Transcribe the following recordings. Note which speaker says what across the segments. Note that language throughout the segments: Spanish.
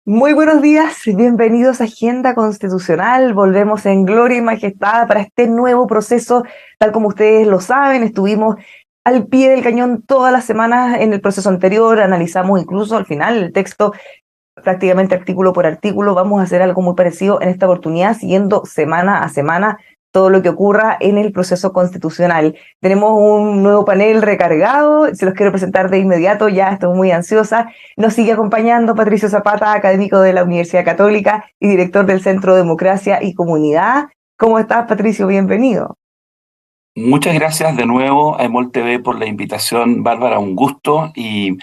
Speaker 1: Muy buenos días, bienvenidos a Agenda Constitucional. Volvemos en gloria y majestad para este nuevo proceso. Tal como ustedes lo saben, estuvimos al pie del cañón todas las semanas en el proceso anterior, analizamos incluso al final el texto prácticamente artículo por artículo. Vamos a hacer algo muy parecido en esta oportunidad, siguiendo semana a semana todo lo que ocurra en el proceso constitucional. Tenemos un nuevo panel recargado, se los quiero presentar de inmediato, ya estoy muy ansiosa. Nos sigue acompañando Patricio Zapata, académico de la Universidad Católica y director del Centro Democracia y Comunidad. ¿Cómo estás, Patricio? Bienvenido.
Speaker 2: Muchas gracias de nuevo a Emol TV por la invitación, Bárbara, un gusto y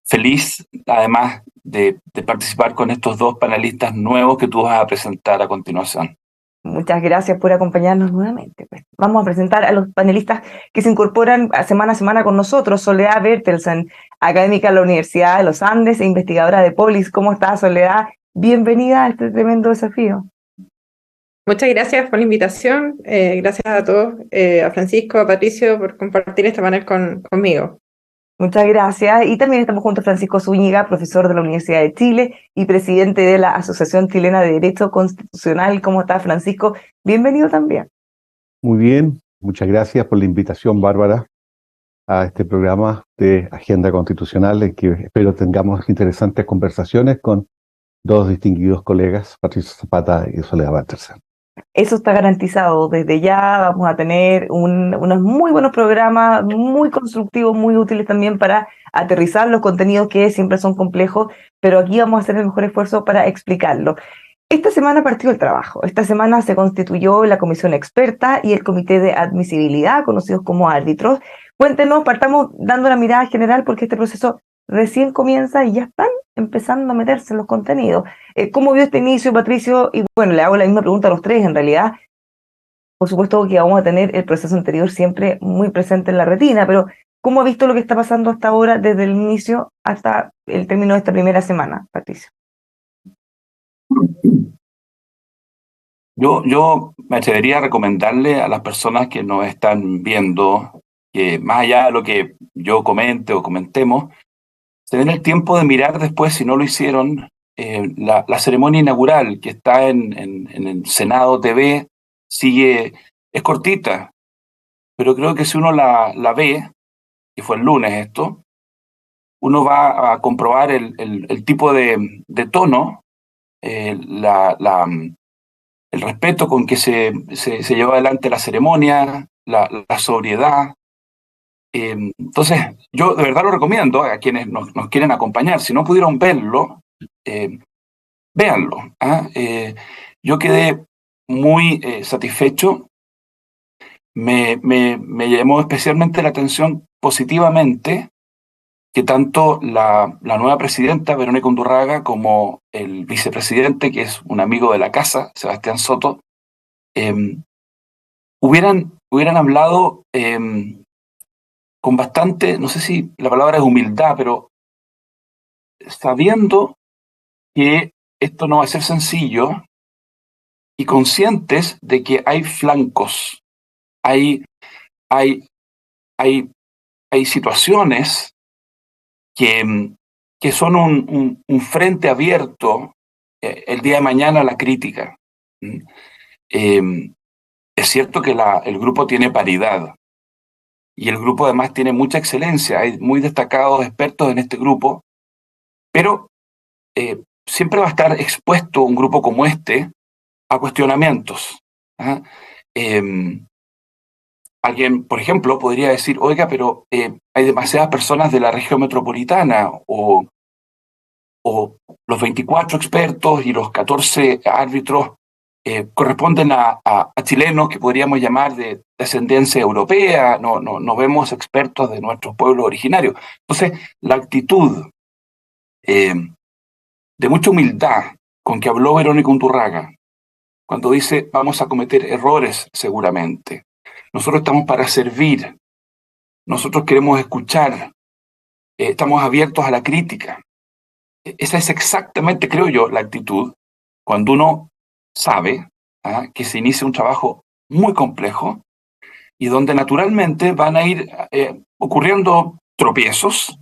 Speaker 2: feliz además de participar con estos dos panelistas nuevos que tú vas a presentar a continuación.
Speaker 1: Muchas gracias por acompañarnos nuevamente. Pues vamos a presentar a los panelistas que se incorporan a semana con nosotros. Soledad Bertelsen, académica de la Universidad de los Andes e investigadora de Polis. ¿Cómo estás, Soledad? Bienvenida a este tremendo desafío.
Speaker 3: Muchas gracias por la invitación. Gracias a todos, a Francisco, a Patricio, por compartir este panel conmigo.
Speaker 1: Muchas gracias. Y también estamos junto a Francisco Zúñiga, profesor de la Universidad de Chile y presidente de la Asociación Chilena de Derecho Constitucional. ¿Cómo está, Francisco? Bienvenido también.
Speaker 4: Muy bien, muchas gracias por la invitación, Bárbara, a este programa de Agenda Constitucional, en que espero tengamos interesantes conversaciones con dos distinguidos colegas, Patricio Zapata y Soledad Bertelsen.
Speaker 1: Eso está garantizado. Desde ya vamos a tener unos muy buenos programas, muy constructivos, muy útiles también para aterrizar los contenidos que siempre son complejos, pero aquí vamos a hacer el mejor esfuerzo para explicarlo. Esta semana partió el trabajo. Esta semana se constituyó la comisión experta y el comité de admisibilidad, conocidos como árbitros. Cuéntenos, partamos dando la mirada general porque este proceso recién comienza y ya están empezando a meterse en los contenidos. ¿Cómo vio este inicio, Patricio? Y bueno, le hago la misma pregunta a los tres en realidad. Por supuesto que vamos a tener el proceso anterior siempre muy presente en la retina, pero ¿cómo ha visto lo que está pasando hasta ahora, desde el inicio hasta el término de esta primera semana, Patricio?
Speaker 2: Yo me atrevería a recomendarle a las personas que nos están viendo que más allá de lo que yo comente o comentemos, se den el tiempo de mirar después, si no lo hicieron, la ceremonia inaugural que está en el Senado TV, es cortita, pero creo que si uno la ve, que fue el lunes esto, uno va a comprobar el tipo de tono, el respeto con que se llevó adelante la ceremonia, la sobriedad. Entonces, yo de verdad lo recomiendo a quienes nos quieren acompañar. Si no pudieron verlo, véanlo. Yo quedé muy satisfecho. Me llamó especialmente la atención positivamente que tanto la nueva presidenta, Verónica Undurraga, como el vicepresidente, que es un amigo de la casa, Sebastián Soto, hubieran hablado con bastante, no sé si la palabra es humildad, pero sabiendo que esto no va a ser sencillo y conscientes de que hay flancos, hay, hay, hay situaciones que son un frente abierto el día de mañana a la crítica. Es cierto que el grupo tiene paridad y el grupo además tiene mucha excelencia, hay muy destacados expertos en este grupo, pero siempre va a estar expuesto un grupo como este a cuestionamientos. Alguien, por ejemplo, podría decir, oiga, pero hay demasiadas personas de la región metropolitana o los 24 expertos y los 14 árbitros corresponden a chilenos que podríamos llamar de descendencia europea, no vemos expertos de nuestros pueblos originarios. Entonces, la actitud de mucha humildad con que habló Verónica Undurraga, cuando dice vamos a cometer errores seguramente, nosotros estamos para servir, nosotros queremos escuchar, estamos abiertos a la crítica. Esa es exactamente, creo yo, la actitud cuando uno sabe que se inicia un trabajo muy complejo y donde naturalmente van a ir ocurriendo tropiezos,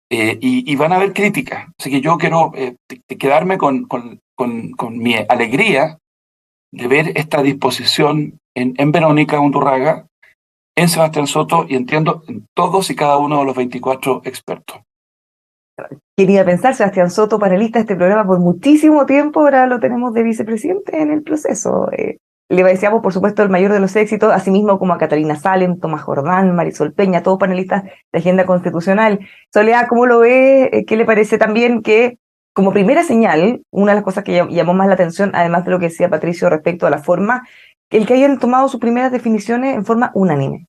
Speaker 2: y van a haber críticas. Así que yo quiero quedarme con mi alegría de ver esta disposición en Verónica Undurraga, en Sebastián Soto y entiendo en todos y cada uno de los 24 expertos.
Speaker 1: Quería pensar, Sebastián Soto, panelista de este programa por muchísimo tiempo, ahora lo tenemos de vicepresidente en el proceso. Le deseamos, por supuesto, el mayor de los éxitos, asimismo como a Catalina Salem, Tomás Jordán, Marisol Peña, todos panelistas de Agenda Constitucional. Soledad, ¿cómo lo ve? ¿Qué le parece también que, como primera señal, una de las cosas que llamó más la atención, además de lo que decía Patricio respecto a la forma, el que hayan tomado sus primeras definiciones en forma unánime?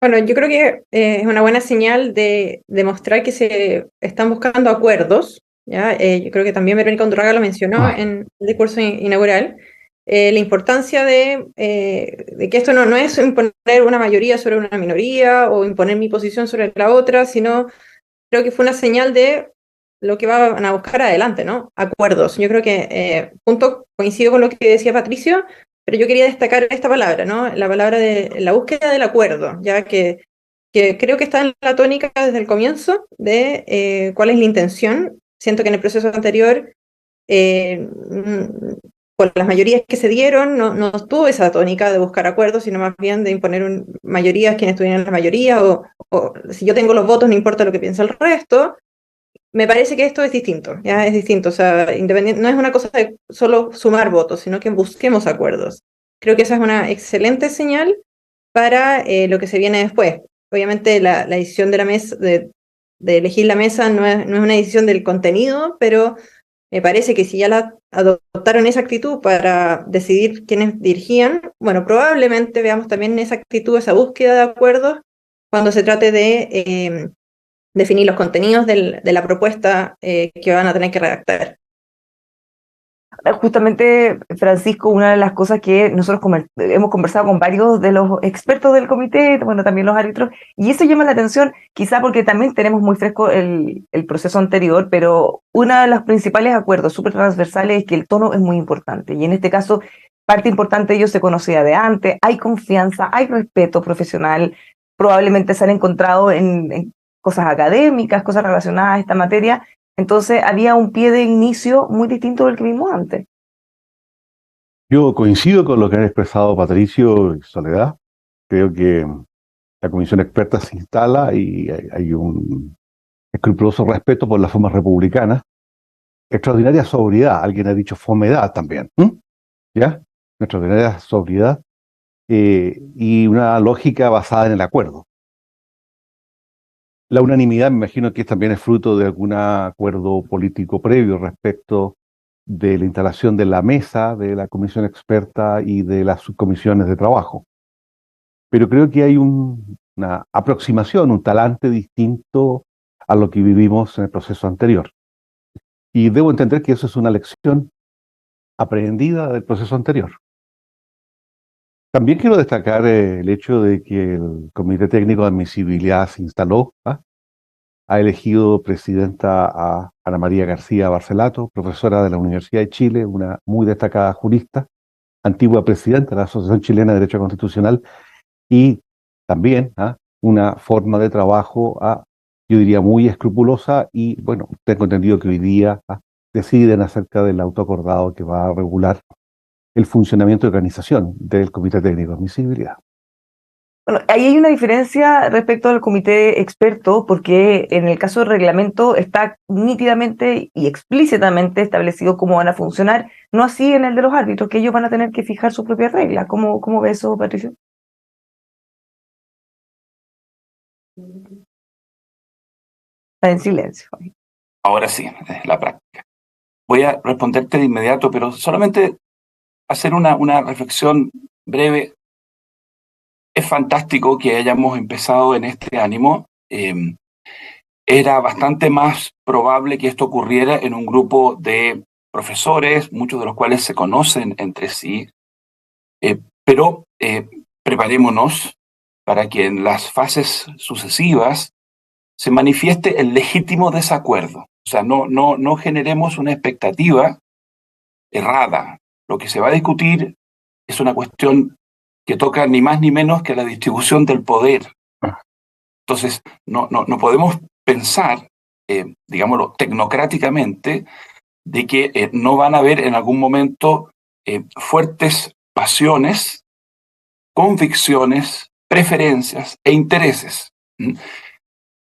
Speaker 3: Bueno, yo creo que es una buena señal de demostrar que se están buscando acuerdos, ¿ya? Yo creo que también Verónica Undurraga lo mencionó en el discurso inaugural, la importancia de que esto no es imponer una mayoría sobre una minoría o imponer mi posición sobre la otra, sino creo que fue una señal de lo que van a buscar adelante, ¿no? Acuerdos. Yo creo que, coincido con lo que decía Patricio, pero yo quería destacar esta palabra, ¿no? La palabra de la búsqueda del acuerdo, ya que creo que está en la tónica desde el comienzo de cuál es la intención. Siento que en el proceso anterior, con las mayorías que se dieron, no tuvo esa tónica de buscar acuerdos, sino más bien de imponer mayorías quienes tuvieran la mayoría, o si yo tengo los votos, no importa lo que piense el resto. Me parece que esto es distinto, ya es distinto, o sea, no es una cosa de solo sumar votos, sino que busquemos acuerdos. Creo que esa es una excelente señal para lo que se viene después. Obviamente la decisión de la mesa, de elegir la mesa no es una decisión del contenido, pero me parece que si ya adoptaron esa actitud para decidir quiénes dirigían, bueno, probablemente veamos también esa actitud, esa búsqueda de acuerdos cuando se trate de definir los contenidos de la propuesta que van a tener que redactar.
Speaker 1: Justamente, Francisco, una de las cosas que nosotros hemos conversado con varios de los expertos del comité, bueno, también los árbitros, y eso llama la atención, quizá porque también tenemos muy fresco el proceso anterior, pero uno de los principales acuerdos súper transversales es que el tono es muy importante, y en este caso, parte importante de ello se conocía de antes, hay confianza, hay respeto profesional, probablemente se han encontrado en cosas académicas, cosas relacionadas a esta materia. Entonces había un pie de inicio muy distinto del que vimos antes.
Speaker 4: Yo coincido con lo que han expresado Patricio y Soledad. Creo que la comisión experta se instala y hay un escrupuloso respeto por las formas republicanas. Extraordinaria sobriedad. Alguien ha dicho fomedad también. ¿Ya? Extraordinaria sobriedad y una lógica basada en el acuerdo. La unanimidad, me imagino que también es fruto de algún acuerdo político previo respecto de la instalación de la mesa, de la comisión experta y de las subcomisiones de trabajo. Pero creo que hay una aproximación, un talante distinto a lo que vivimos en el proceso anterior. Y debo entender que eso es una lección aprendida del proceso anterior. También quiero destacar el hecho de que el Comité Técnico de Admisibilidad se instaló, ha elegido presidenta a Ana María García Barcelato, profesora de la Universidad de Chile, una muy destacada jurista, antigua presidenta de la Asociación Chilena de Derecho Constitucional, y también una forma de trabajo, yo diría, muy escrupulosa, y bueno, tengo entendido que hoy día deciden acerca del autoacordado que va a regular el funcionamiento de organización del Comité Técnico de Admisibilidad.
Speaker 1: Bueno, ahí hay una diferencia respecto al comité experto, porque en el caso del reglamento está nítidamente y explícitamente establecido cómo van a funcionar, no así en el de los árbitros, que ellos van a tener que fijar sus propias reglas. ¿Cómo ves eso, Patricio? Está en silencio.
Speaker 2: Ahora sí, es la práctica. Voy a responderte de inmediato, pero solamente hacer una reflexión breve. Es fantástico que hayamos empezado en este ánimo. Era bastante más probable que esto ocurriera en un grupo de profesores, muchos de los cuales se conocen entre sí, pero preparémonos para que en las fases sucesivas se manifieste el legítimo desacuerdo. O sea, no generemos una expectativa errada. Lo que se va a discutir es una cuestión que toca ni más ni menos que la distribución del poder. Entonces, no podemos pensar, digámoslo, tecnocráticamente, de que no van a haber en algún momento fuertes pasiones, convicciones, preferencias e intereses. ¿Mm?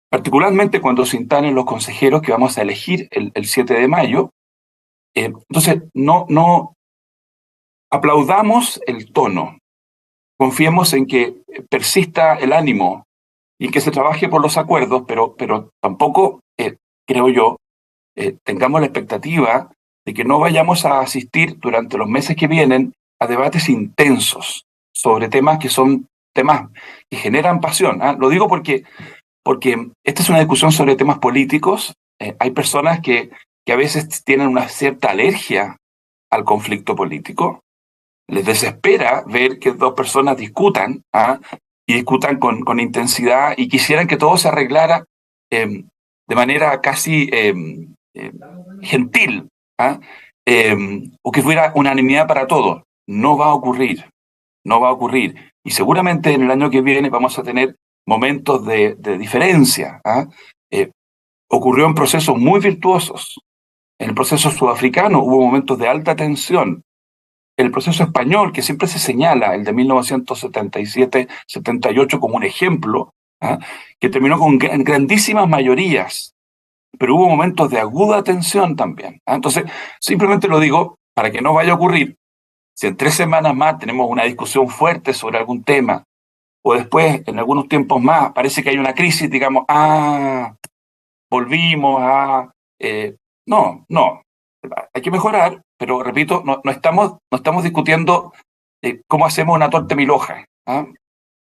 Speaker 2: Particularmente cuando se instalen los consejeros que vamos a elegir el 7 de mayo. Entonces, no aplaudamos el tono, confiemos en que persista el ánimo y que se trabaje por los acuerdos, pero tampoco, creo yo, tengamos la expectativa de que no vayamos a asistir durante los meses que vienen a debates intensos sobre temas que son temas que generan pasión. ¿Ah? Lo digo porque esta es una discusión sobre temas políticos. Hay personas que a veces tienen una cierta alergia al conflicto político. Les desespera ver que dos personas discutan, ¿ah? Y discutan con intensidad y quisieran que todo se arreglara de manera casi gentil, ¿ah? O que fuera unanimidad para todos. No va a ocurrir, no va a ocurrir. Y seguramente en el año que viene vamos a tener momentos de diferencia. ¿Ah? Ocurrió en procesos muy virtuosos. En el proceso sudafricano hubo momentos de alta tensión. El proceso español, que siempre se señala, el de 1977-78 como un ejemplo, ¿ah? Que terminó con grandísimas mayorías, pero hubo momentos de aguda tensión también. ¿Ah? Entonces, simplemente lo digo para que no vaya a ocurrir, si en 3 semanas más tenemos una discusión fuerte sobre algún tema, o después, en algunos tiempos más, parece que hay una crisis, digamos, volvimos a... no, hay que mejorar, pero repito, no estamos discutiendo cómo hacemos una torta mil hojas. ¿Ah?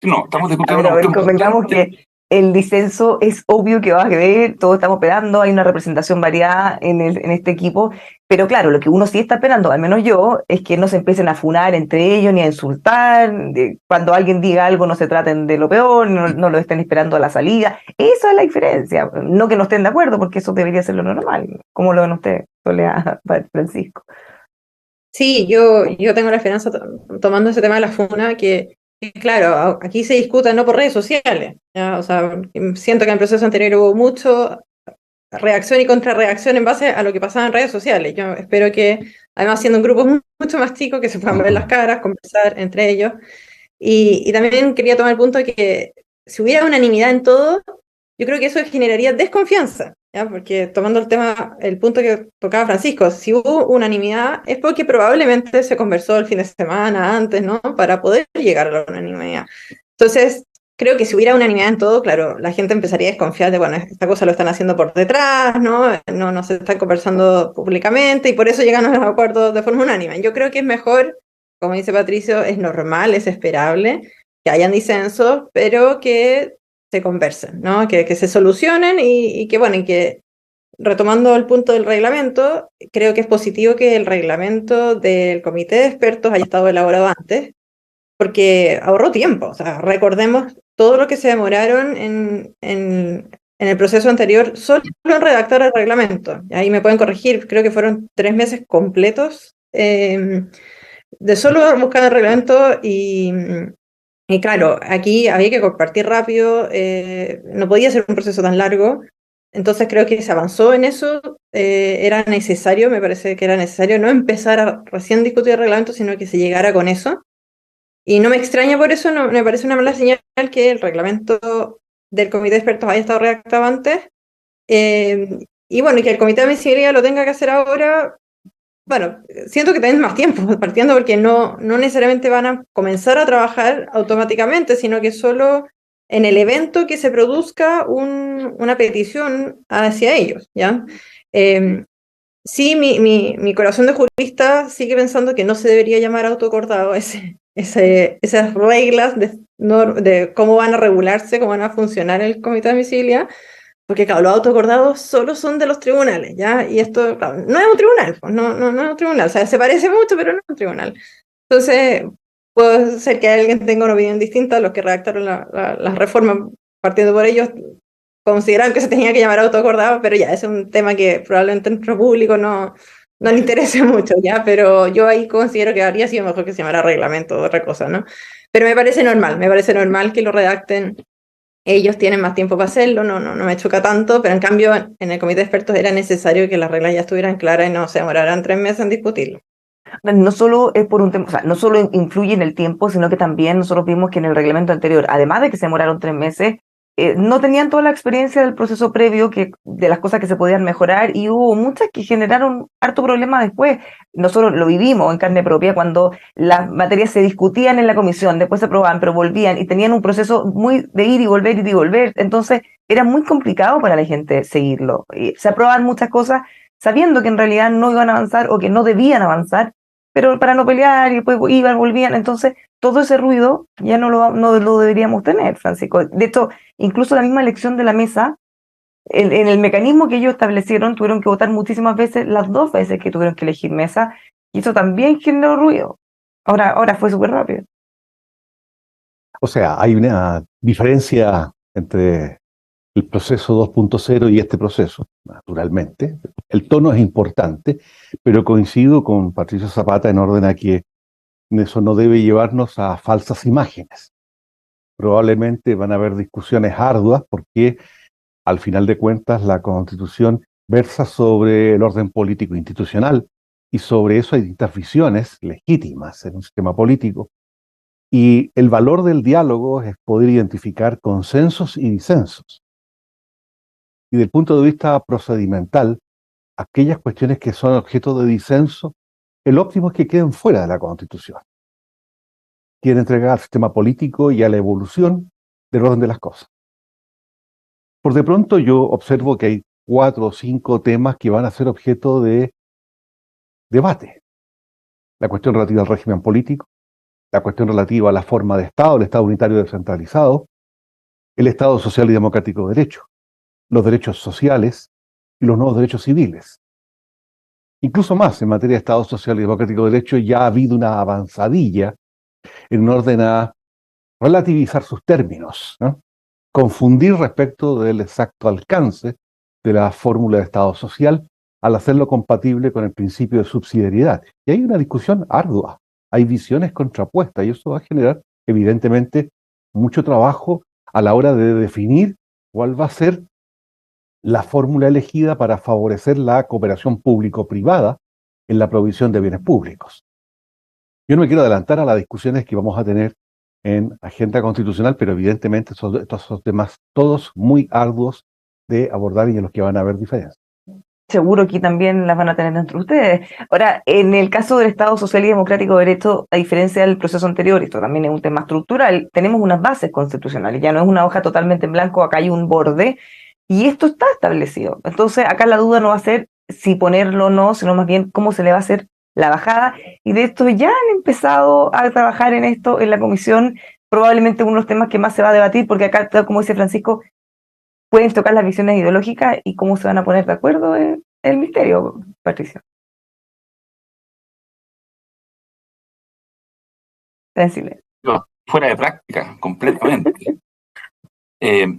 Speaker 2: No, estamos discutiendo
Speaker 1: A ver, convengamos que el disenso es obvio que va a haber, todos estamos esperando, hay una representación variada en este equipo, pero claro, lo que uno sí está esperando, al menos yo, es que no se empiecen a funar entre ellos ni a insultar, cuando alguien diga algo no se traten de lo peor, no lo estén esperando a la salida. Esa es la diferencia, no que no estén de acuerdo, porque eso debería ser lo normal. ¿Cómo lo ven ustedes, Soledad, Francisco?
Speaker 3: Sí, yo tengo la esperanza, tomando ese tema de la funa, que claro, aquí se discuta no por redes sociales, ¿ya? O sea, siento que en el proceso anterior hubo mucho reacción y contrarreacción en base a lo que pasaba en redes sociales. Yo espero que, además siendo un grupo mucho más chico, que se puedan ver las caras, conversar entre ellos. Y también quería tomar el punto de que si hubiera unanimidad en todo, yo creo que eso generaría desconfianza, ¿ya? Porque tomando el punto que tocaba Francisco, si hubo unanimidad es porque probablemente se conversó el fin de semana antes, ¿no? Para poder llegar a la unanimidad. Entonces, creo que si hubiera unanimidad en todo, claro, la gente empezaría a desconfiar de, bueno, esta cosa lo están haciendo por detrás, ¿no? No se están conversando públicamente y por eso llegan a los acuerdos de forma unánime. Yo creo que es mejor, como dice Patricio, es normal, es esperable que hayan disensos, pero que se conversen, ¿no? Que se solucionen y que, bueno, y que retomando el punto del reglamento, creo que es positivo que el reglamento del comité de expertos haya estado elaborado antes, porque ahorró tiempo. O sea, recordemos todo lo que se demoraron en el proceso anterior solo en redactar el reglamento. Ahí me pueden corregir, creo que fueron 3 meses completos de solo buscar el reglamento y claro, aquí había que compartir rápido, no podía ser un proceso tan largo, entonces creo que se avanzó en eso, era necesario, me parece que era necesario no empezar a recién discutir el reglamento, sino que se llegara con eso. Y no me extraña por eso, no me parece una mala señal que el reglamento del comité de expertos haya estado redactado antes, y bueno, y que el comité de admisibilidad lo tenga que hacer ahora. Bueno, siento que tienen más tiempo, partiendo porque no necesariamente van a comenzar a trabajar automáticamente, sino que solo en el evento que se produzca una petición hacia ellos, ¿ya? Sí, mi corazón de jurista sigue pensando que no se debería llamar autoacordado esas reglas de cómo van a regularse, cómo van a funcionar el comité de admisibilidad, porque claro, los autoacordados solo son de los tribunales, ¿ya? Y esto, claro, no es un tribunal, pues, no es un tribunal, o sea, se parece mucho, pero no es un tribunal. Entonces, puede ser que alguien tenga una opinión distinta, los que redactaron las reformas, partiendo por ellos, consideraron que se tenía que llamar autoacordado, pero ya, ese es un tema que probablemente en nuestro público no le interese mucho, ¿ya? Pero yo ahí considero que habría sido mejor que se llamara reglamento o otra cosa, ¿no? Pero me parece normal que lo redacten ellos tienen más tiempo para hacerlo, no me choca tanto, pero en cambio en el comité de expertos era necesario que las reglas ya estuvieran claras y no se demoraran 3 meses en discutirlo.
Speaker 1: No solo es por un tema, o sea, no solo influye en el tiempo, sino que también nosotros vimos que en el reglamento anterior, además de que se demoraron 3 meses, no tenían toda la experiencia del proceso previo, de las cosas que se podían mejorar, y hubo muchas que generaron harto problema después. Nosotros lo vivimos en carne propia cuando las materias se discutían en la comisión, después se aprobaban, pero volvían y tenían un proceso muy de ir y volver, ir y volver. Entonces era muy complicado para la gente seguirlo. Y se aprobaban muchas cosas sabiendo que en realidad no iban a avanzar o que no debían avanzar, pero para no pelear y después iban, volvían. Entonces todo ese ruido ya no lo deberíamos tener, Francisco. De hecho, incluso la misma elección de la mesa, en el mecanismo que ellos establecieron, tuvieron que votar muchísimas veces, las 2 veces que tuvieron que elegir mesa, y eso también generó ruido. Ahora fue súper rápido.
Speaker 4: O sea, hay una diferencia entre el proceso 2.0 y este proceso, naturalmente. El tono es importante, pero coincido con Patricio Zapata en orden a que eso no debe llevarnos a falsas imágenes. Probablemente van a haber discusiones arduas porque al final de cuentas la Constitución versa sobre el orden político institucional y sobre eso hay distintas visiones legítimas en un sistema político. Y el valor del diálogo es poder identificar consensos y disensos. Y desde el punto de vista procedimental, aquellas cuestiones que son objeto de disenso, el óptimo es que queden fuera de la Constitución. Quiere entregar al sistema político y a la evolución del orden de las cosas. Por de pronto yo observo que hay 4 o 5 temas que van a ser objeto de debate. La cuestión relativa al régimen político, la cuestión relativa a la forma de Estado, el Estado unitario descentralizado, el Estado social y democrático de derecho, los derechos sociales y los nuevos derechos civiles. Incluso más, en materia de Estado social y democrático de derecho ya ha habido una avanzadilla en orden a relativizar sus términos, ¿no? Confundir respecto del exacto alcance de la fórmula de Estado social al hacerlo compatible con el principio de subsidiariedad. Y hay una discusión ardua, hay visiones contrapuestas y eso va a generar, evidentemente, mucho trabajo a la hora de definir cuál va a ser la fórmula elegida para favorecer la cooperación público-privada en la provisión de bienes públicos. Yo no me quiero adelantar a las discusiones que vamos a tener en agenda constitucional, pero evidentemente estos son temas todos muy arduos de abordar y en los que van a haber diferencias.
Speaker 1: Seguro que también las van a tener entre ustedes. Ahora, en el caso del Estado Social y Democrático de Derecho, a diferencia del proceso anterior, esto también es un tema estructural, tenemos unas bases constitucionales, ya no es una hoja totalmente en blanco, acá hay un borde, y esto está establecido. Entonces, acá la duda no va a ser si ponerlo o no, sino más bien cómo se le va a hacer la bajada, y de esto ya han empezado a trabajar en esto en la comisión, probablemente uno de los temas que más se va a debatir, porque acá, como dice Francisco, pueden tocar las visiones ideológicas y cómo se van a poner de acuerdo en el misterio, Patricia. Está en silencio.
Speaker 2: Fuera de práctica, completamente.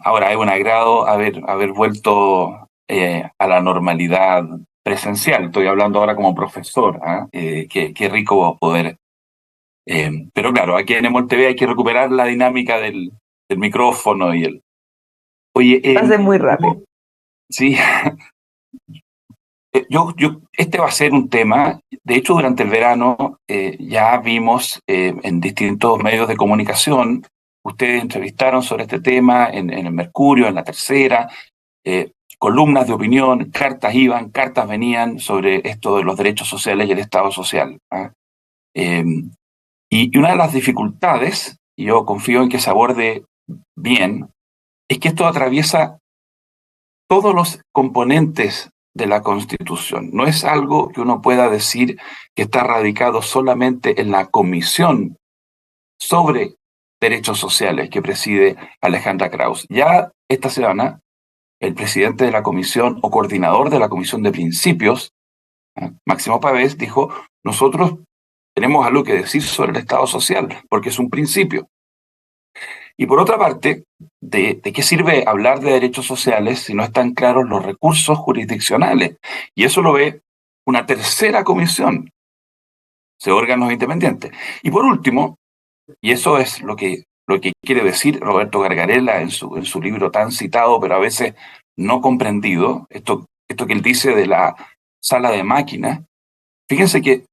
Speaker 2: Ahora, es un agrado haber vuelto a la normalidad presencial. Estoy hablando ahora como profesor. Qué rico poder. Pero claro, aquí en MOL TV hay que recuperar la dinámica del micrófono y el... Oye,
Speaker 1: Va a ser muy rápido.
Speaker 2: Sí. Este va a ser un tema. De hecho, durante el verano ya vimos en distintos medios de comunicación, ustedes entrevistaron sobre este tema en el Mercurio, en La Tercera, columnas de opinión, cartas iban, cartas venían sobre esto de los derechos sociales y el Estado social. Y una de las dificultades, y yo confío en que se aborde bien, es que esto atraviesa todos los componentes de la Constitución. No es algo que uno pueda decir que está radicado solamente en la Comisión sobre Derechos Sociales que preside Alejandra Krauss. Ya esta semana, el presidente de la comisión o coordinador de la Comisión de Principios, Máximo Pavés, dijo: nosotros tenemos algo que decir sobre el Estado social, porque es un principio. Y por otra parte, ¿de qué sirve hablar de derechos sociales si no están claros los recursos jurisdiccionales? Y eso lo ve una tercera comisión de órganos independientes. Y por último, y eso es lo que lo que quiere decir Roberto Gargarella en su libro tan citado, pero a veces no comprendido, esto que él dice de la sala de máquinas. Fíjense que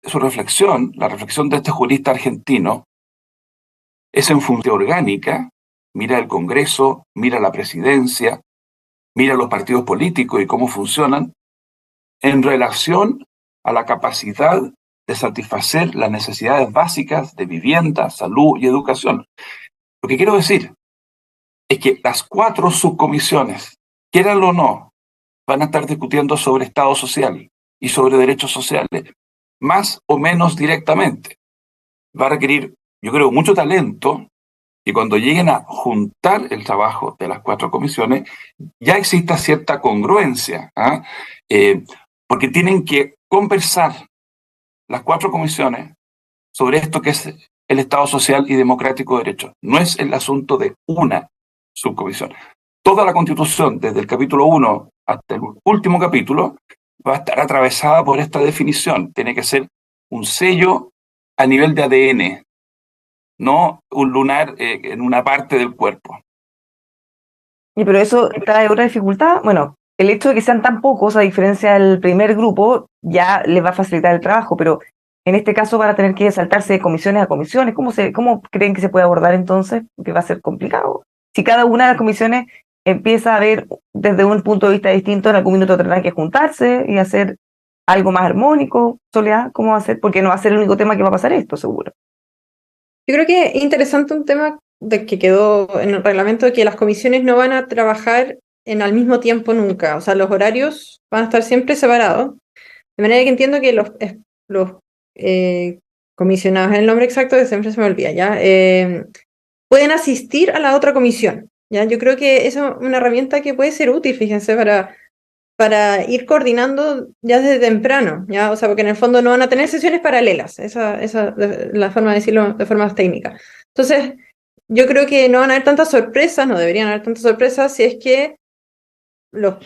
Speaker 2: su reflexión, la reflexión de este jurista argentino, es en función orgánica, mira el Congreso, mira la presidencia, mira los partidos políticos y cómo funcionan, en relación a la capacidad de satisfacer las necesidades básicas de vivienda, salud y educación. Lo que quiero decir es que las 4 subcomisiones, quieranlo o no, van a estar discutiendo sobre Estado social y sobre derechos sociales, más o menos directamente. Va a requerir, yo creo, mucho talento, y cuando lleguen a juntar el trabajo de las 4 comisiones, ya exista cierta congruencia, ¿ah? Porque tienen que conversar las 4 comisiones sobre esto que es el Estado social y democrático de derecho. No es el asunto de una subcomisión. Toda la Constitución, desde el capítulo 1 hasta el último capítulo, va a estar atravesada por esta definición. Tiene que ser un sello a nivel de ADN, no un lunar en una parte del cuerpo.
Speaker 1: Y pero eso trae otra dificultad. Bueno, el hecho de que sean tan pocos, a diferencia del primer grupo, ya les va a facilitar el trabajo, pero en este caso van a tener que saltarse de comisiones a comisiones. ¿Cómo creen que se puede abordar entonces? Que va a ser complicado. Si cada una de las comisiones empieza a ver desde un punto de vista distinto, en algún minuto tendrán que juntarse y hacer algo más armónico. Soledad, ¿cómo va a ser? Porque no va a ser el único tema que va a pasar esto, seguro.
Speaker 3: Yo creo que es interesante un tema de que quedó en el reglamento, que las comisiones no van a trabajar al mismo tiempo nunca. O sea, los horarios van a estar siempre separados. De manera que entiendo que los comisionados, el nombre exacto que siempre se me olvida, ¿ya? Pueden asistir a la otra comisión, ¿ya? Yo creo que esa es una herramienta que puede ser útil, fíjense, para ir coordinando ya desde temprano, ¿ya? O sea, porque en el fondo no van a tener sesiones paralelas, esa es la forma de decirlo de forma más técnica. Entonces, yo creo que no van a haber tantas sorpresas, no deberían haber tantas sorpresas si es que los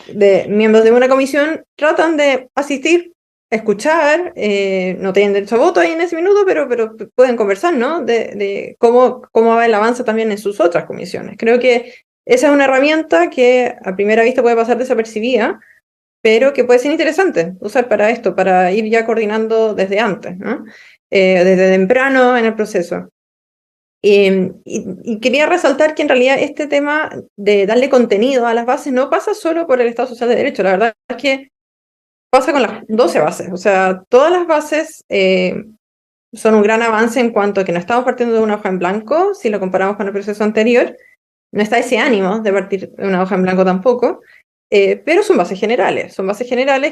Speaker 3: miembros de una comisión tratan de asistir, escuchar, no tienen derecho a voto ahí en ese minuto, pero pueden conversar, ¿no? De cómo va el avance también en sus otras comisiones. Creo que esa es una herramienta que a primera vista puede pasar desapercibida, pero que puede ser interesante usar para esto, para ir ya coordinando desde antes, ¿no? Desde temprano en el proceso. Y quería resaltar que en realidad este tema de darle contenido a las bases no pasa solo por el Estado Social de Derecho, la verdad es que pasa con las 12 bases, o sea, todas las bases son un gran avance en cuanto a que no estamos partiendo de una hoja en blanco, si lo comparamos con el proceso anterior, no está ese ánimo de partir de una hoja en blanco tampoco, pero son bases generales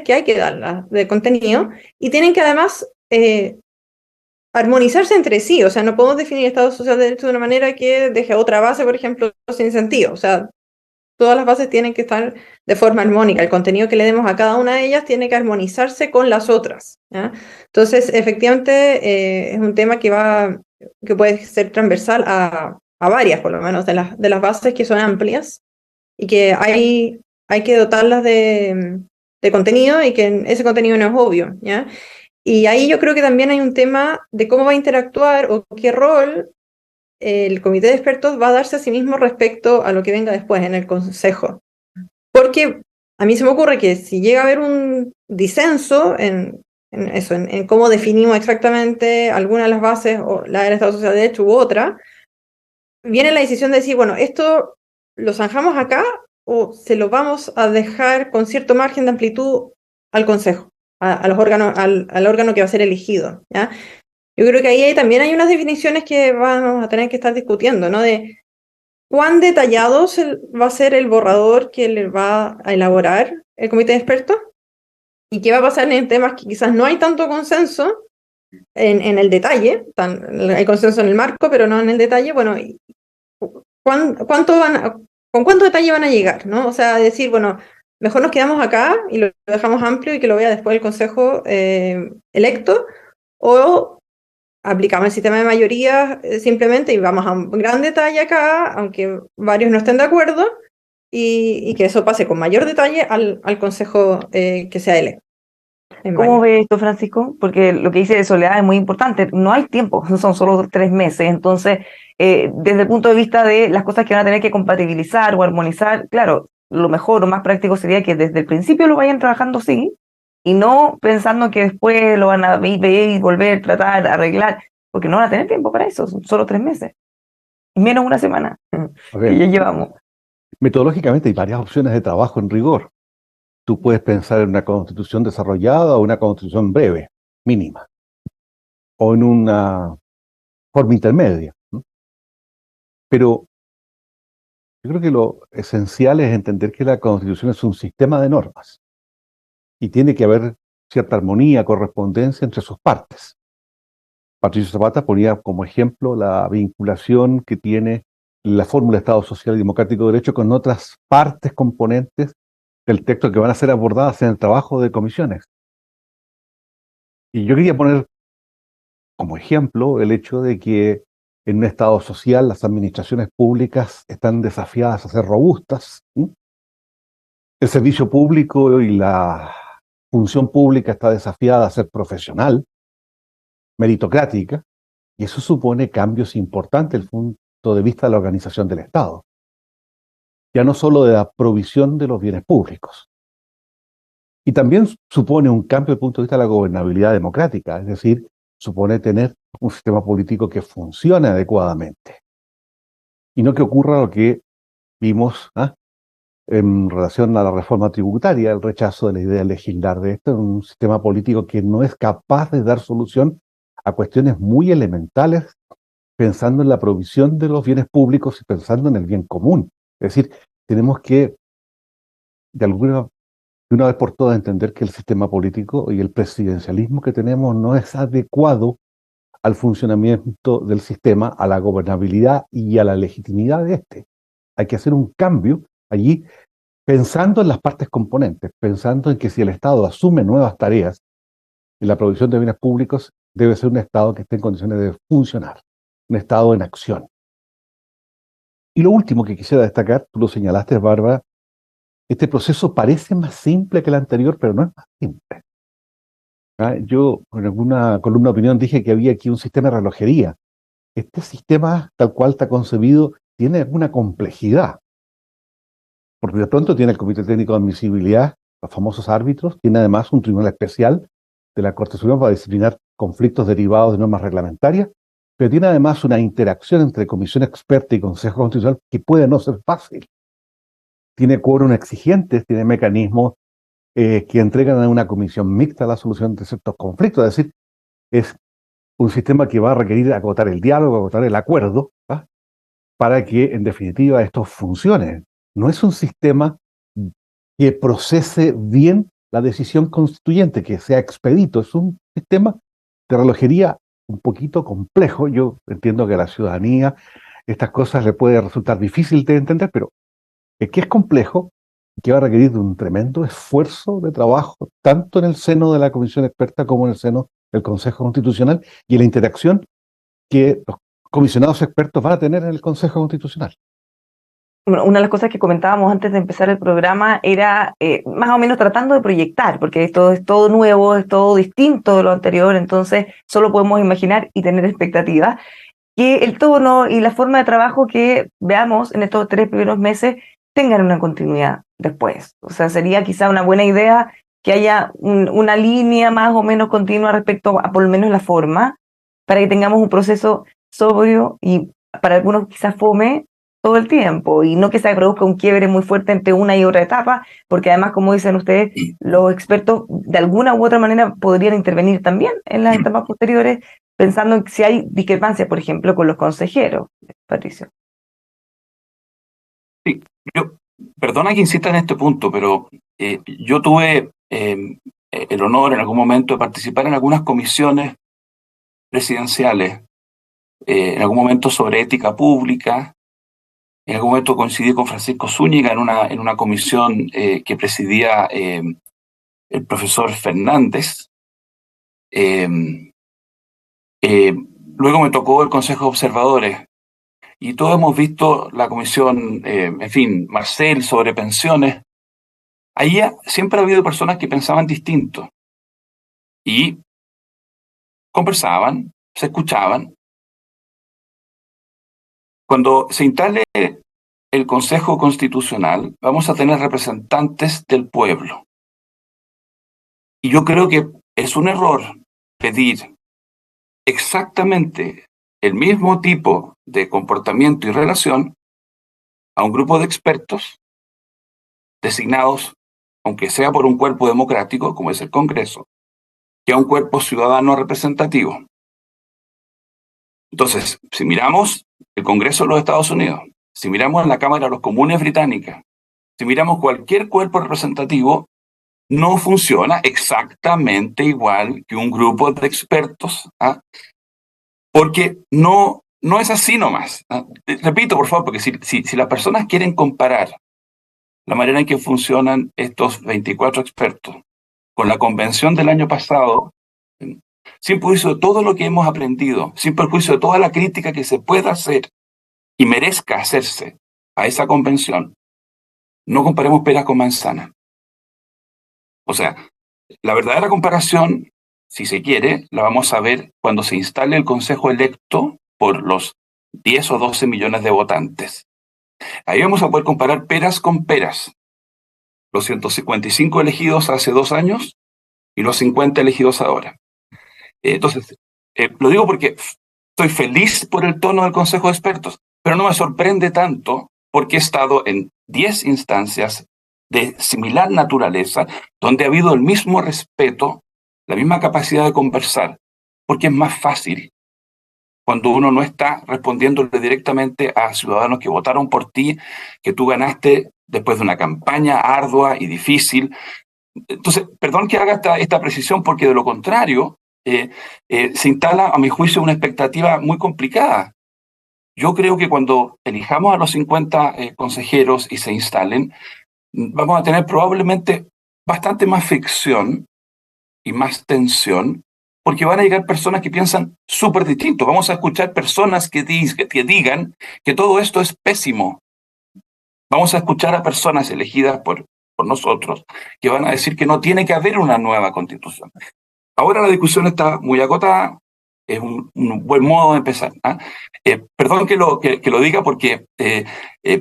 Speaker 3: que hay que darlas de contenido y tienen que además armonizarse entre sí, o sea, no podemos definir Estado Social de Derecho de una manera que deje otra base, por ejemplo, sin sentido, o sea, todas las bases tienen que estar de forma armónica, el contenido que le demos a cada una de ellas tiene que armonizarse con las otras, ¿ya? Entonces, efectivamente, es un tema que puede ser transversal a varias, por lo menos, de las bases que son amplias y que hay que dotarlas de contenido y que ese contenido no es obvio, ¿ya? Y ahí yo creo que también hay un tema de cómo va a interactuar o qué rol el comité de expertos va a darse a sí mismo respecto a lo que venga después en el consejo. Porque a mí se me ocurre que si llega a haber un disenso en cómo definimos exactamente alguna de las bases, o la del Estado Social de Derecho u otra, viene la decisión de decir, bueno, esto lo zanjamos acá o se lo vamos a dejar con cierto margen de amplitud al consejo, a los órganos, al órgano que va a ser elegido, ¿ya? Yo creo que ahí también hay unas definiciones que vamos a tener que estar discutiendo, ¿no? De cuán detallado va a ser el borrador que le va a elaborar el comité de expertos y qué va a pasar en temas que quizás no hay tanto consenso en el detalle, hay consenso en el marco, pero no en el detalle. Bueno, ¿con cuánto detalle van a llegar, ¿no? O sea, decir, bueno, mejor nos quedamos acá y lo dejamos amplio y que lo vea después el consejo electo, o aplicamos el sistema de mayoría simplemente y vamos a un gran detalle acá, aunque varios no estén de acuerdo, y que eso pase con mayor detalle al consejo que sea electo. En
Speaker 1: ¿Cómo
Speaker 3: mayo.
Speaker 1: ve esto, Francisco? Porque lo que dice de Soledad es muy importante. No hay tiempo, son solo 3 meses. Entonces, desde el punto de vista de las cosas que van a tener que compatibilizar o armonizar, claro, lo mejor o más práctico sería que desde el principio lo vayan trabajando así y no pensando que después lo van a ver y volver, tratar, arreglar, porque no van a tener tiempo para eso, son solo 3 meses. Menos una semana
Speaker 4: A
Speaker 1: que
Speaker 4: ver,
Speaker 1: ya llevamos.
Speaker 4: metodológicamente hay varias opciones de trabajo en rigor. Tú puedes pensar en una constitución desarrollada o una constitución breve, mínima, o en una forma intermedia, ¿no? Pero yo creo que lo esencial es entender que la constitución es un sistema de normas y tiene que haber cierta armonía, correspondencia entre sus partes. Patricio Zapata ponía como ejemplo la vinculación que tiene la fórmula de Estado Social y Democrático de Derecho con otras partes componentes del texto que van a ser abordadas en el trabajo de comisiones. Y yo quería poner como ejemplo el hecho de que en un Estado social las administraciones públicas están desafiadas a ser robustas, ¿sí? El servicio público y la función pública está desafiada a ser profesional, meritocrática, y eso supone cambios importantes desde el punto de vista de la organización del Estado, ya no solo de la provisión de los bienes públicos. Y también supone un cambio desde el punto de vista de la gobernabilidad democrática, es decir, supone tener un sistema político que funcione adecuadamente. Y no que ocurra lo que vimos en relación a la reforma tributaria, el rechazo de la idea de legislar de esto, en un sistema político que no es capaz de dar solución a cuestiones muy elementales, pensando en la provisión de los bienes públicos y pensando en el bien común. Es decir, tenemos que, de una vez por todas, entender que el sistema político y el presidencialismo que tenemos no es adecuado al funcionamiento del sistema, a la gobernabilidad y a la legitimidad de este. Hay que hacer un cambio allí pensando en las partes componentes, pensando en que si el Estado asume nuevas tareas en la provisión de bienes públicos, debe ser un Estado que esté en condiciones de funcionar, un Estado en acción. Y lo último que quisiera destacar, tú lo señalaste, Bárbara, este proceso parece más simple que el anterior, pero no es más simple. Yo en alguna columna de opinión dije que había aquí un sistema de relojería. Este sistema, tal cual está concebido, tiene alguna complejidad, porque de pronto tiene el Comité Técnico de Admisibilidad, los famosos árbitros, tiene además un tribunal especial de la Corte Suprema para disciplinar conflictos derivados de normas reglamentarias, pero tiene además una interacción entre comisión experta y Consejo Constitucional que puede no ser fácil. Tiene quórum exigentes, tiene mecanismos que entregan a una comisión mixta la solución de ciertos conflictos, es decir, es un sistema que va a requerir agotar el diálogo, agotar el acuerdo, para que en definitiva esto funcione. No es un sistema que procese bien la decisión constituyente, que sea expedito, es un sistema de relojería un poquito complejo. Yo entiendo que a la ciudadanía estas cosas le puede resultar difícil de entender, pero es que es complejo, que va a requerir de un tremendo esfuerzo de trabajo, tanto en el seno de la comisión experta como en el seno del Consejo Constitucional y en la interacción que los comisionados expertos van a tener en el Consejo Constitucional.
Speaker 1: Bueno, una de las cosas que comentábamos antes de empezar el programa era más o menos tratando de proyectar, porque esto es todo nuevo, es todo distinto de lo anterior, entonces solo podemos imaginar y tener expectativas que el tono y la forma de trabajo que veamos en estos 3 primeros meses tengan una continuidad después. O sea, sería quizá una buena idea que haya una línea más o menos continua respecto a por lo menos la forma, para que tengamos un proceso sobrio y para algunos quizás fome todo el tiempo, y no que se produzca un quiebre muy fuerte entre una y otra etapa, porque además, como dicen ustedes, los expertos de alguna u otra manera podrían intervenir también en las etapas posteriores, pensando en si hay discrepancias, por ejemplo, con los consejeros, Patricio.
Speaker 2: Sí, yo, perdona que insista en este punto, pero yo tuve el honor en algún momento de participar en algunas comisiones presidenciales, en algún momento sobre ética pública, en algún momento coincidí con Francisco Zúñiga en una comisión que presidía el profesor Fernández. Eh, Luego me tocó el Consejo de Observadores y todos hemos visto la comisión, en fin, Marcel sobre pensiones. Ahí siempre ha habido personas que pensaban distinto. y conversaban, se escuchaban. Cuando se instale el Consejo Constitucional, vamos a tener representantes del pueblo. Y yo creo que es un error pedir exactamente el mismo tipo de comportamiento y relación a un grupo de expertos designados, aunque sea por un cuerpo democrático, como es el Congreso, que a un cuerpo ciudadano representativo. Entonces, si miramos el Congreso de los Estados Unidos, si miramos la Cámara de los Comunes británica, si miramos cualquier cuerpo representativo, no funciona exactamente igual que un grupo de expertos, ¿ah? Porque no es así nomás, ¿ah? Repito, por favor, porque si las personas quieren comparar la manera en que funcionan estos 24 expertos con la convención del año pasado, sin perjuicio de todo lo que hemos aprendido, sin perjuicio de toda la crítica que se pueda hacer y merezca hacerse a esa convención, no comparemos peras con manzanas. O sea, la verdadera comparación, si se quiere, la vamos a ver cuando se instale el Consejo electo por los 10 o 12 millones de votantes. Ahí vamos a poder comparar peras con peras. Los 155 elegidos hace 2 años y los 50 elegidos ahora. Entonces, lo digo porque estoy feliz por el tono del Consejo de Expertos, pero no me sorprende tanto porque he estado en 10 instancias de similar naturaleza, donde ha habido el mismo respeto, la misma capacidad de conversar, porque es más fácil cuando uno no está respondiéndole directamente a ciudadanos que votaron por ti, que tú ganaste después de una campaña ardua y difícil. Entonces, perdón que haga esta precisión, porque de lo contrario se instala, a mi juicio, una expectativa muy complicada. Yo creo que cuando elijamos a los 50 consejeros y se instalen, vamos a tener probablemente bastante más fricción y más tensión, porque van a llegar personas que piensan súper distinto. Vamos a escuchar personas que digan que todo esto es pésimo. Vamos a escuchar a personas elegidas por nosotros que van a decir que no tiene que haber una nueva constitución. Ahora la discusión está muy acotada, es un buen modo de empezar, ¿ah? Perdón que lo diga porque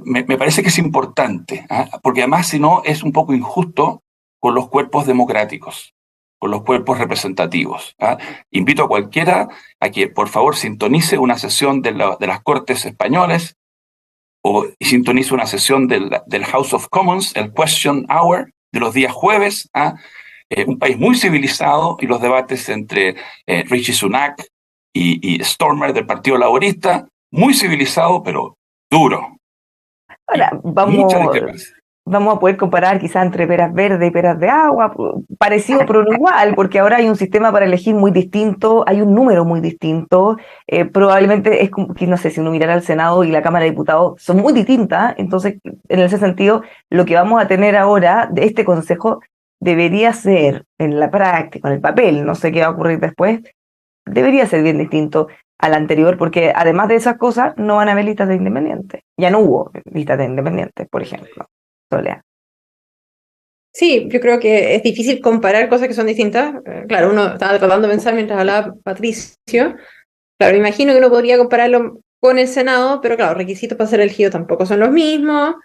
Speaker 2: me parece que es importante, ¿ah? Porque además si no es un poco injusto con los cuerpos democráticos, con los cuerpos representativos, ¿ah? Invito a cualquiera a que por favor sintonice una sesión de las Cortes Españoles o sintonice una sesión del House of Commons, el Question Hour de los días jueves, ¿ah? Un país muy civilizado, y los debates entre Rishi Sunak y Stormer del Partido Laborista, muy civilizado, pero duro.
Speaker 1: Ahora, vamos a poder comparar quizás entre peras verdes y peras de agua, parecido pero no igual, porque ahora hay un sistema para elegir muy distinto, hay un número muy distinto, probablemente es como que, no sé, si uno mirara al Senado y la Cámara de Diputados son muy distintas, entonces en ese sentido lo que vamos a tener ahora de este Consejo debería ser en la práctica, en el papel, no sé qué va a ocurrir después, debería ser bien distinto al anterior, porque además de esas cosas no van a haber listas de independientes. Ya no hubo listas de independientes, por ejemplo. Solea.
Speaker 3: Sí, yo creo que es difícil comparar cosas que son distintas. Claro, uno estaba tratando de pensar mientras hablaba Patricio. Claro, imagino que uno podría compararlo con el Senado, pero claro, requisitos para ser elegido tampoco son los mismos.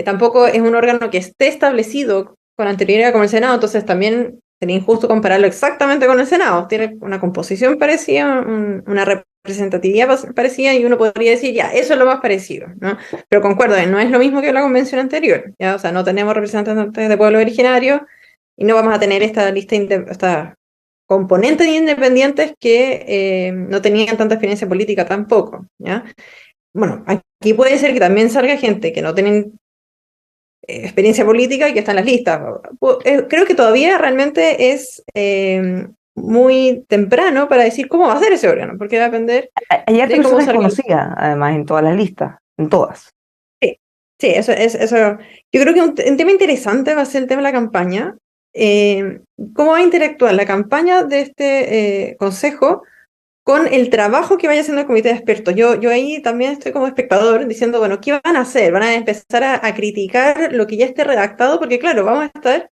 Speaker 3: Tampoco es un órgano que esté establecido con anterioridad como el Senado, entonces también sería injusto compararlo exactamente con el Senado. Tiene una composición parecida, una representatividad parecida, y uno podría decir, ya, eso es lo más parecido, ¿no? Pero concuerdo, no es lo mismo que la convención anterior, ¿ya? O sea, no tenemos representantes de pueblos originarios y no vamos a tener esta lista, esta componente de independientes que no tenían tanta experiencia política tampoco, ¿ya? Bueno, aquí puede ser que también salga gente que no tienen experiencia política y que está en las listas. Creo que todavía realmente es muy temprano para decir cómo va a ser ese órgano, porque va a depender
Speaker 1: Hay
Speaker 3: de cómo salga.
Speaker 1: conocida, además, en todas las listas, en todas.
Speaker 3: Sí, eso. Yo creo que un tema interesante va a ser el tema de la campaña. ¿Cómo va a interactuar la campaña de este consejo con el trabajo que vaya haciendo el comité de expertos? Yo ahí también estoy como espectador diciendo, bueno, ¿qué van a hacer? ¿Van a empezar a criticar lo que ya esté redactado? Porque claro, vamos a estar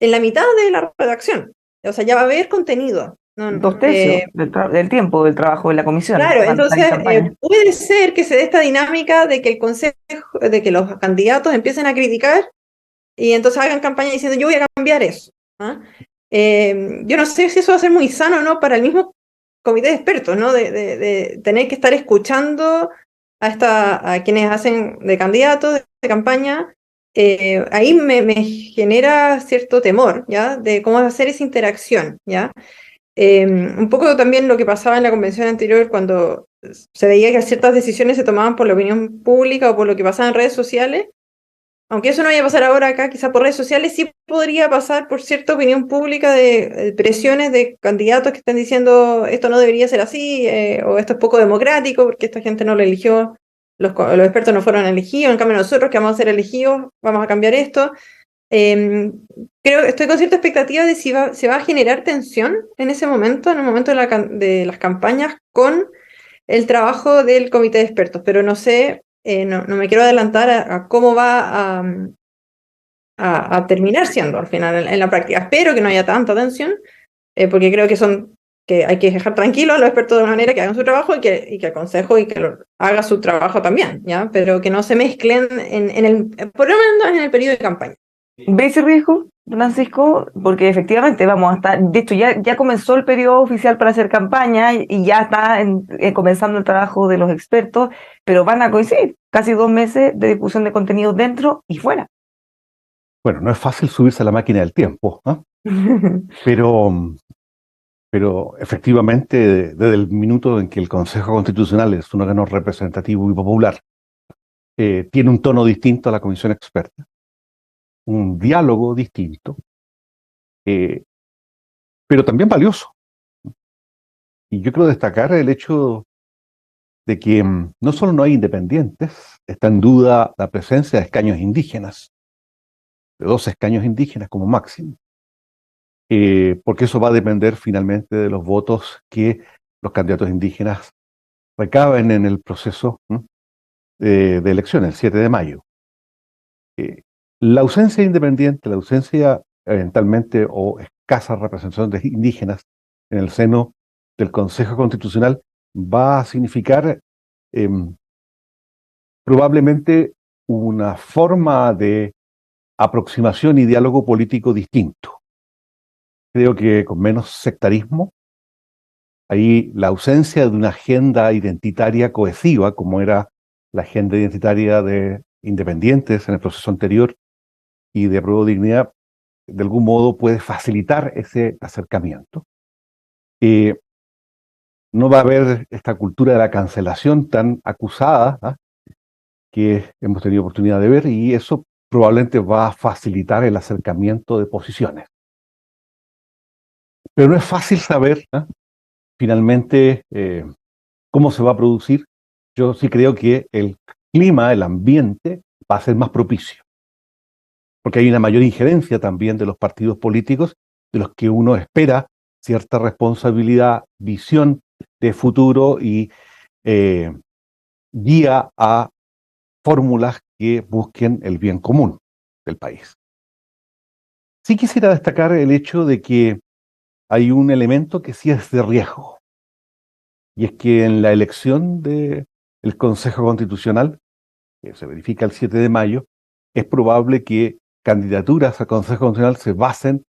Speaker 3: en la mitad de la redacción. o sea, ya va a haber contenido.
Speaker 1: Dos tercios del tiempo del trabajo de la comisión.
Speaker 3: Claro, entonces puede ser que se dé esta dinámica de que el consejo, de que los candidatos empiecen a criticar y entonces hagan campaña diciendo yo voy a cambiar eso. ¿Ah? Yo no sé si eso va a ser muy sano o no para el mismo comité de expertos, ¿no? De tener que estar escuchando a quienes hacen de candidatos, de campaña. Ahí me genera cierto temor, ¿ya? De cómo hacer esa interacción, ¿ya? Un poco también lo que pasaba en la convención anterior cuando se veía que ciertas decisiones se tomaban por la opinión pública o por lo que pasaba en redes sociales. Aunque eso no vaya a pasar ahora acá, quizá por redes sociales, sí podría pasar por cierta opinión pública de presiones de candidatos que estén diciendo esto no debería ser así, o esto es poco democrático porque esta gente no lo eligió, los expertos no fueron elegidos, en cambio nosotros que vamos a ser elegidos vamos a cambiar esto. Estoy con cierta expectativa de si se va a generar tensión en ese momento, en el momento de las campañas, con el trabajo del comité de expertos, pero no sé, no me quiero adelantar a cómo va a terminar siendo al final en la práctica. Espero que no haya tanta tensión, porque creo que hay que dejar tranquilos a los expertos de una manera que hagan su trabajo y que el consejo haga su trabajo también, ¿ya? Pero que no se mezclen por lo menos en el periodo de campaña.
Speaker 1: ¿Ve ese riesgo, Francisco? Porque efectivamente vamos a estar, de hecho ya comenzó el periodo oficial para hacer campaña y ya está comenzando el trabajo de los expertos, pero van a coincidir casi 2 meses de difusión de contenidos dentro y fuera.
Speaker 4: Bueno, no es fácil subirse a la máquina del tiempo, ¿no? Pero efectivamente, desde el minuto en que el Consejo Constitucional es un órgano representativo y popular, tiene un tono distinto a la comisión experta, un diálogo distinto, pero también valioso. Y yo quiero destacar el hecho de que no solo no hay independientes, está en duda la presencia de escaños indígenas, de 2 escaños indígenas como máximo, porque eso va a depender finalmente de los votos que los candidatos indígenas recaben en el proceso de elección, el 7 de mayo. La ausencia independiente, la ausencia eventualmente o escasa representación de indígenas en el seno del Consejo Constitucional va a significar probablemente una forma de aproximación y diálogo político distinto. Creo que con menos sectarismo, ahí la ausencia de una agenda identitaria cohesiva, como era la agenda identitaria de independientes en el proceso anterior y de Apruebo Dignidad, de algún modo puede facilitar ese acercamiento. No va a haber esta cultura de la cancelación tan acusada, ¿ah?, que hemos tenido oportunidad de ver, y eso probablemente va a facilitar el acercamiento de posiciones. Pero no es fácil saber, ¿ah?, finalmente cómo se va a producir. Yo sí creo que el clima, el ambiente, va a ser más propicio, porque hay una mayor injerencia también de los partidos políticos, de los que uno espera cierta responsabilidad, visión de futuro y guía a fórmulas que busquen el bien común del país. Sí quisiera destacar el hecho de que hay un elemento que sí es de riesgo, y es que en la elección del Consejo Constitucional, que se verifica el 7 de mayo, es probable que candidaturas al Consejo Constitucional se basen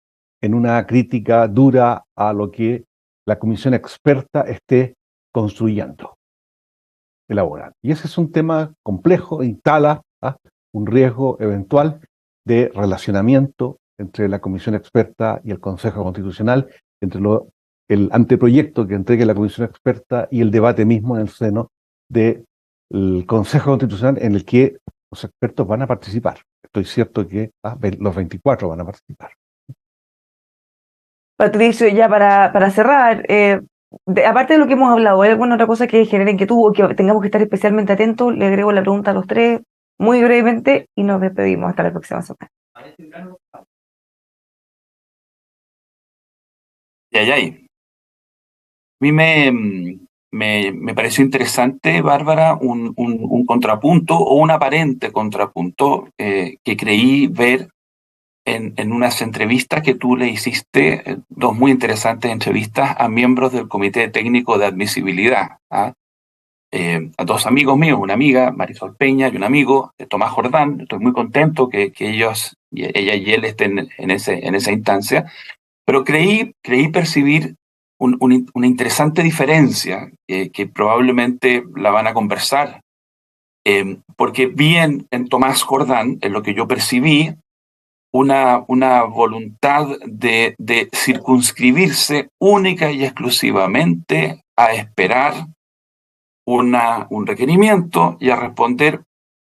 Speaker 4: en una crítica dura a lo que la comisión experta esté construyendo, elaborando. Y ese es un tema complejo, instala un riesgo eventual de relacionamiento entre la comisión experta y el Consejo Constitucional, entre el anteproyecto que entregue la comisión experta y el debate mismo en el seno del Consejo Constitucional, en el que los expertos van a participar. Estoy cierto que los 24 van a participar.
Speaker 1: Patricio, ya para cerrar, aparte de lo que hemos hablado, ¿hay alguna otra cosa que genere inquietud o que tengamos que estar especialmente atentos? Le agrego la pregunta a los tres muy brevemente y nos despedimos hasta la próxima semana.
Speaker 2: A mí me pareció interesante, Bárbara, un contrapunto o un aparente contrapunto que creí ver en unas entrevistas que tú le hiciste, dos muy interesantes entrevistas a miembros del Comité Técnico de Admisibilidad, ¿ah? A dos amigos míos, una amiga, Marisol Peña, y un amigo, Tomás Jordán. Estoy muy contento que ellos, ella y él estén en esa instancia, pero creí percibir una interesante diferencia que probablemente la van a conversar, porque vi en Tomás Jordán, en lo que yo percibí, una voluntad de circunscribirse única y exclusivamente a esperar un requerimiento y a responder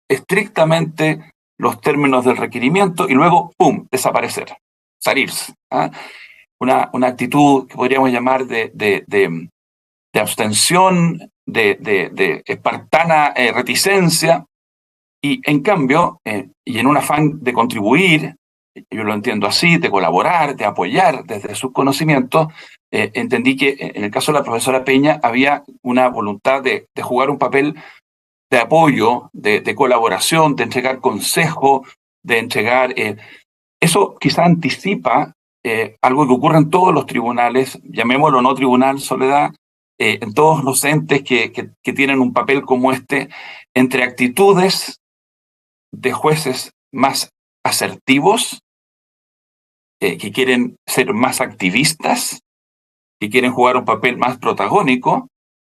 Speaker 2: estrictamente los términos del requerimiento y luego, ¡pum!, desaparecer, salirse. ¿Ah? Una actitud que podríamos llamar de abstención, de espartana reticencia, y en cambio, y en un afán de contribuir, yo lo entiendo así, de colaborar, de apoyar desde sus conocimientos, entendí que en el caso de la profesora Peña había una voluntad de jugar un papel de apoyo, de colaboración, de entregar consejo, de entregar... eso quizá anticipa algo que ocurre en todos los tribunales, llamémoslo no tribunal, Soledad, en todos los entes que tienen un papel como este, entre actitudes de jueces más asertivos, que quieren ser más activistas, que quieren jugar un papel más protagónico,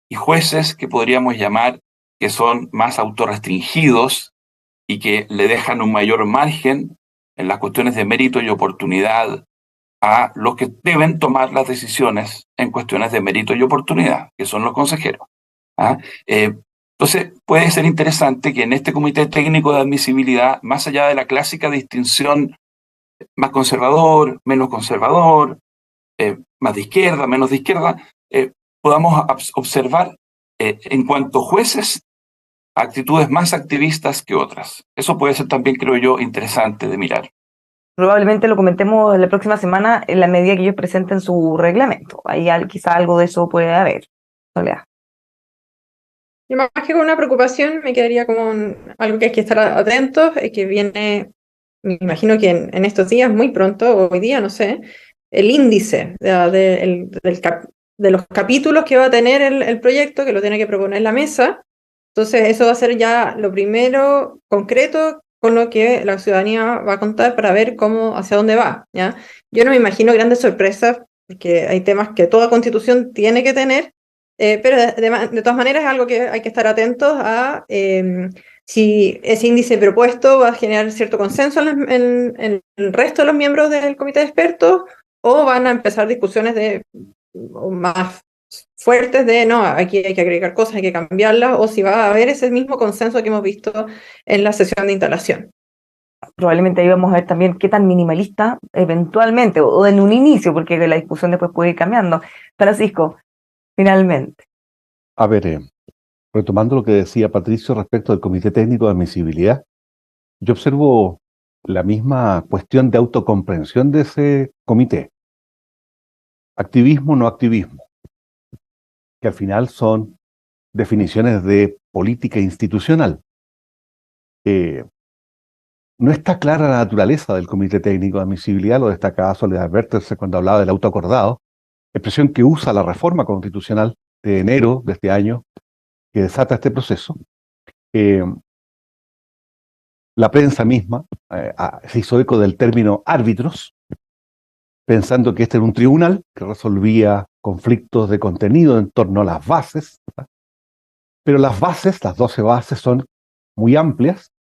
Speaker 2: y jueces que podríamos llamar que son más autorrestringidos y que le dejan un mayor margen en las cuestiones de mérito y oportunidad a los que deben tomar las decisiones en cuestiones de mérito y oportunidad, que son los consejeros. ¿Ah? Entonces, puede ser interesante que en este comité técnico de admisibilidad, más allá de la clásica distinción más conservador, menos conservador, más de izquierda, menos de izquierda, podamos observar en cuanto a jueces actitudes más activistas que otras. Eso puede ser también, creo yo, interesante de mirar.
Speaker 1: Probablemente lo comentemos la próxima semana en la medida que ellos presenten su reglamento. Ahí quizá algo de eso puede haber. Soledad.
Speaker 3: Y más que con una preocupación, me quedaría como algo que hay que estar atentos, es que viene, me imagino que en estos días, muy pronto, hoy día, no sé, el índice de los capítulos que va a tener el proyecto, que lo tiene que proponer la mesa. Entonces, eso va a ser ya lo primero concreto con lo que la ciudadanía va a contar para ver hacia dónde va, ¿ya? Yo no me imagino grandes sorpresas, porque hay temas que toda constitución tiene que tener, pero de todas maneras es algo que hay que estar atentos a si ese índice propuesto va a generar cierto consenso en el resto de los miembros del comité de expertos, o van a empezar discusiones más fuertes no, aquí hay que agregar cosas, hay que cambiarlas, o si va a haber ese mismo consenso que hemos visto en la sesión de instalación.
Speaker 1: Probablemente ahí vamos a ver también qué tan minimalista eventualmente, o en un inicio, porque la discusión después puede ir cambiando. Francisco, finalmente.
Speaker 4: A ver, retomando lo que decía Patricio respecto del Comité Técnico de Admisibilidad, yo observo la misma cuestión de autocomprensión de ese comité. Activismo, no activismo, que al final son definiciones de política institucional. No está clara la naturaleza del Comité Técnico de Admisibilidad, lo destacaba Soledad Bertelse cuando hablaba del autoacordado, expresión que usa la reforma constitucional de enero de este año, que desata este proceso. La prensa misma se hizo eco del término árbitros, pensando que este era un tribunal que resolvía conflictos de contenido en torno a las bases, ¿verdad? Pero las 12 bases, son muy amplias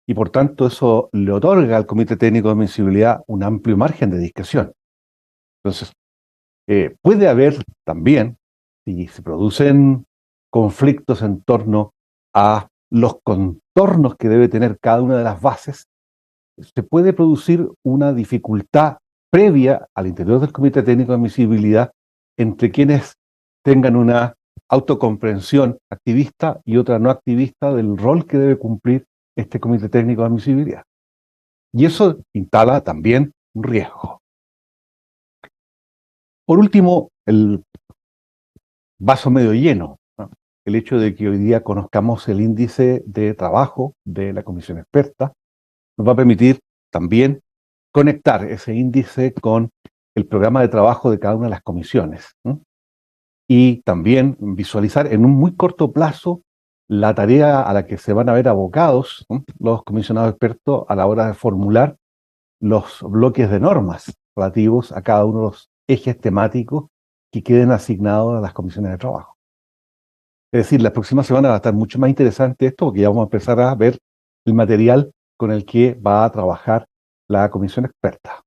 Speaker 4: y por tanto eso le otorga al Comité Técnico de Admisibilidad un amplio margen de discreción. Entonces, puede haber también, si se producen conflictos en torno a los contornos que debe tener cada una de las bases, se puede producir una dificultad previa al interior del Comité Técnico de Admisibilidad entre quienes tengan una autocomprensión activista y otra no activista del rol que debe cumplir este Comité Técnico de Admisibilidad. Y eso instala también un riesgo. Por último, el vaso medio lleno, ¿no? El hecho de que hoy día conozcamos el índice de trabajo de la comisión experta nos va a permitir también conectar ese índice con el programa de trabajo de cada una de las comisiones, ¿no? Y también visualizar en un muy corto plazo la tarea a la que se van a ver abocados, ¿no?, los comisionados expertos a la hora de formular los bloques de normas relativos a cada uno de los ejes temáticos que queden asignados a las comisiones de trabajo. Es decir, la próxima semana va a estar mucho más interesante esto, porque ya vamos a empezar a ver el material con el que va a trabajar la comisión experta.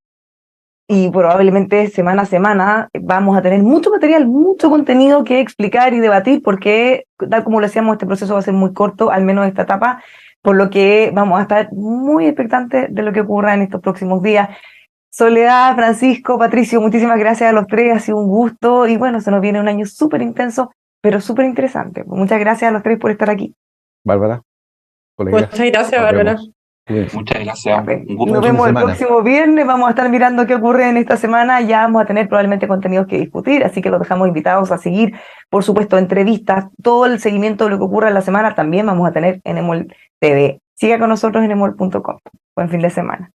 Speaker 1: Y probablemente semana a semana vamos a tener mucho material, mucho contenido que explicar y debatir, porque tal como lo decíamos, este proceso va a ser muy corto, al menos esta etapa, por lo que vamos a estar muy expectantes de lo que ocurra en estos próximos días. Soledad, Francisco, Patricio, muchísimas gracias a los tres, ha sido un gusto, y bueno, se nos viene un año súper intenso, pero súper interesante. Muchas gracias a los tres por estar aquí.
Speaker 4: Bárbara, colegas.
Speaker 3: Muchas gracias,
Speaker 4: nos
Speaker 3: Bárbara.
Speaker 4: vemos. Cuídense.
Speaker 2: Muchas gracias. Un gusto.
Speaker 1: Nos vemos el
Speaker 4: semana.
Speaker 1: próximo viernes, vamos a estar mirando qué ocurre en esta semana, ya vamos a tener probablemente contenidos que discutir, así que los dejamos invitados a seguir, por supuesto, entrevistas, todo el seguimiento de lo que ocurra en la semana también vamos a tener en EMOL TV. Siga con nosotros en emol.com. Buen fin de semana.